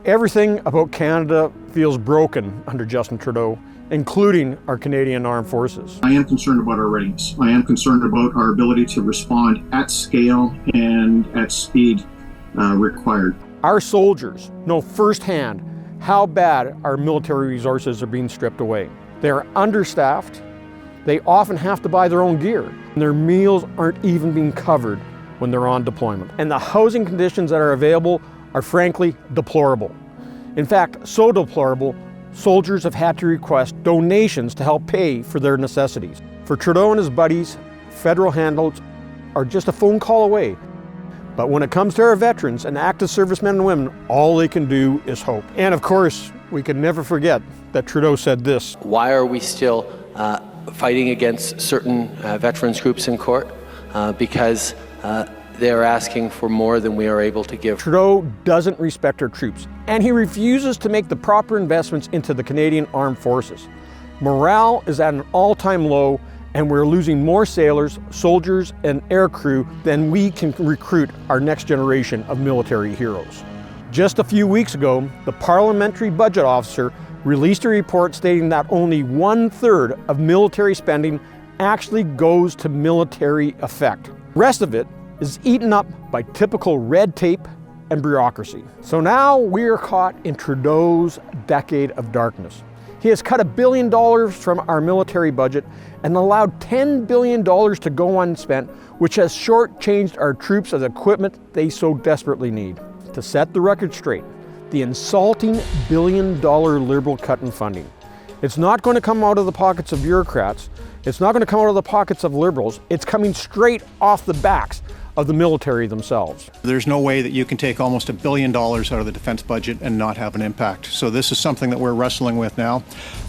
Everything about Canada feels broken under Justin Trudeau, including our Canadian Armed Forces. I am concerned about our readiness. I am concerned about our ability to respond at scale and at speed required. Our soldiers know firsthand how bad our military resources are being stripped away. They are understaffed. They often have to buy their own gear, and their meals aren't even being covered when they're on deployment. And the housing conditions that are available are frankly deplorable. In fact, so deplorable, soldiers have had to request donations to help pay for their necessities. For Trudeau and his buddies, federal handouts are just a phone call away. But when it comes to our veterans and active servicemen and women, all they can do is hope. And of course, we can never forget that Trudeau said this. Why are we still fighting against certain veterans groups in court? Because they're asking for more than we are able to give. Trudeau doesn't respect our troops, and he refuses to make the proper investments into the Canadian Armed Forces. Morale is at an all-time low, and we're losing more sailors, soldiers, and aircrew than we can recruit our next generation of military heroes. Just a few weeks ago, the Parliamentary Budget Officer released a report stating that only 1/3 of military spending actually goes to military effect. The rest of it is eaten up by typical red tape and bureaucracy. So now we are caught in Trudeau's decade of darkness. He has cut $1 billion from our military budget and allowed $10 billion to go unspent, which has shortchanged our troops of the equipment they so desperately need. To set the record straight, the insulting $1 billion Liberal cut in funding. It's not going to come out of the pockets of bureaucrats. It's not going to come out of the pockets of Liberals. It's coming straight off the backs of the military themselves. There's no way that you can take almost $1 billion out of the defense budget and not have an impact. So this is something that we're wrestling with now.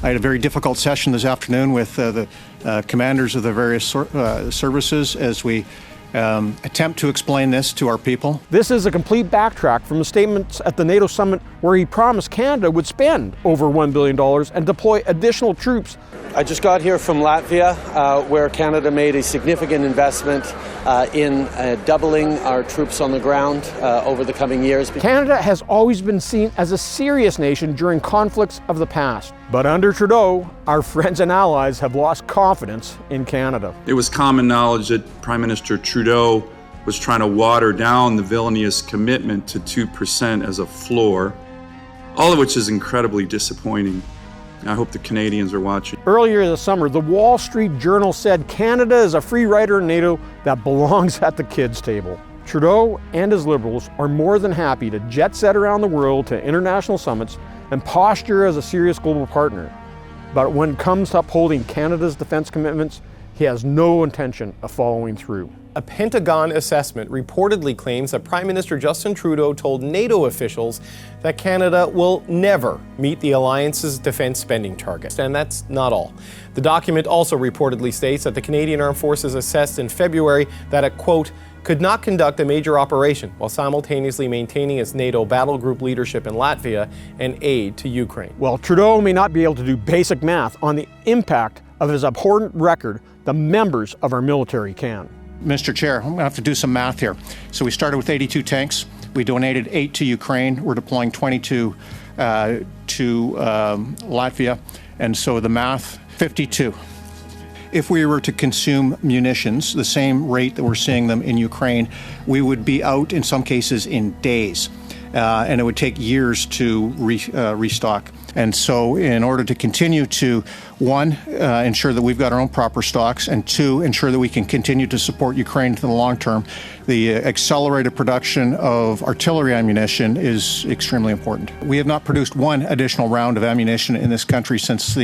I had a very difficult session this afternoon with the commanders of the various services as we attempt to explain this to our people. This is a complete backtrack from the statements at the NATO summit where he promised Canada would spend over $1 billion and deploy additional troops. I just got here from Latvia, where Canada made a significant investment in doubling our troops on the ground over the coming years. Canada has always been seen as a serious nation during conflicts of the past. But under Trudeau, our friends and allies have lost confidence in Canada. It was common knowledge that Prime Minister Trudeau was trying to water down the villainous commitment to 2% as a floor, all of which is incredibly disappointing. I hope the Canadians are watching. Earlier this summer, the Wall Street Journal said Canada is a free rider in NATO that belongs at the kids' table. Trudeau and his Liberals are more than happy to jet set around the world to international summits and posture as a serious global partner. But when it comes to upholding Canada's defense commitments, he has no intention of following through. A Pentagon assessment reportedly claims that Prime Minister Justin Trudeau told NATO officials that Canada will never meet the alliance's defense spending target. And that's not all. The document also reportedly states that the Canadian Armed Forces assessed in February that it, quote, could not conduct a major operation while simultaneously maintaining its NATO battle group leadership in Latvia and aid to Ukraine. While Trudeau may not be able to do basic math on the impact of his abhorrent record, the members of our military can. Mr. Chair, I'm going to have to do some math here. So we started with 82 tanks. We donated 8 to Ukraine. We're deploying 22 to Latvia. And so the math, 52. If we were to consume munitions, the same rate that we're seeing them in Ukraine, we would be out in some cases in days. And it would take years to restock. And so in order to continue to, one, ensure that we've got our own proper stocks, and two, ensure that we can continue to support Ukraine for the long term, the accelerated production of artillery ammunition is extremely important. We have not produced one additional round of ammunition in this country since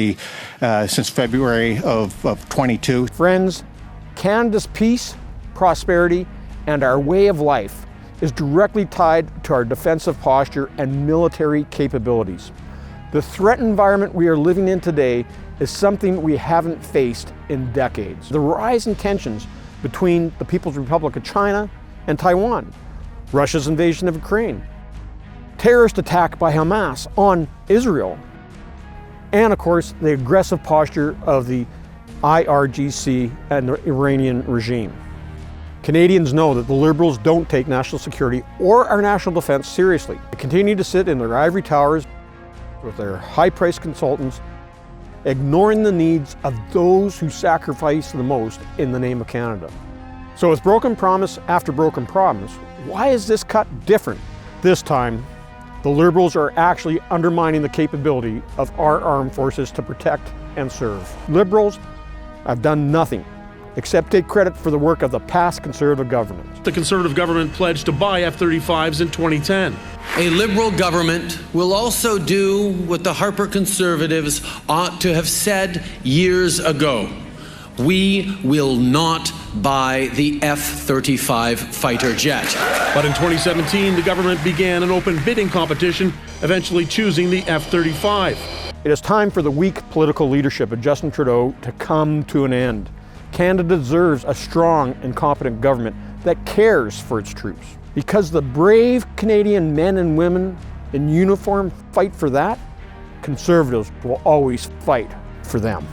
February of 22. Friends, Canada's peace, prosperity, and our way of life is directly tied to our defensive posture and military capabilities. The threat environment we are living in today is something we haven't faced in decades. The rise in tensions between the People's Republic of China and Taiwan, Russia's invasion of Ukraine, terrorist attack by Hamas on Israel, and of course the aggressive posture of the IRGC and the Iranian regime. Canadians know that the Liberals don't take national security or our national defense seriously. They continue to sit in their ivory towers with their high-priced consultants, ignoring the needs of those who sacrifice the most in the name of Canada. So with broken promise after broken promise, why is this cut different? This time, the Liberals are actually undermining the capability of our armed forces to protect and serve. Liberals have done nothing except take credit for the work of the past Conservative government. The Conservative government pledged to buy F-35s in 2010. A Liberal government will also do what the Harper Conservatives ought to have said years ago. We will not buy the F-35 fighter jet. But in 2017, the government began an open bidding competition, eventually choosing the F-35. It is time for the weak political leadership of Justin Trudeau to come to an end. Canada deserves a strong and competent government that cares for its troops. Because the brave Canadian men and women in uniform fight for that, Conservatives will always fight for them.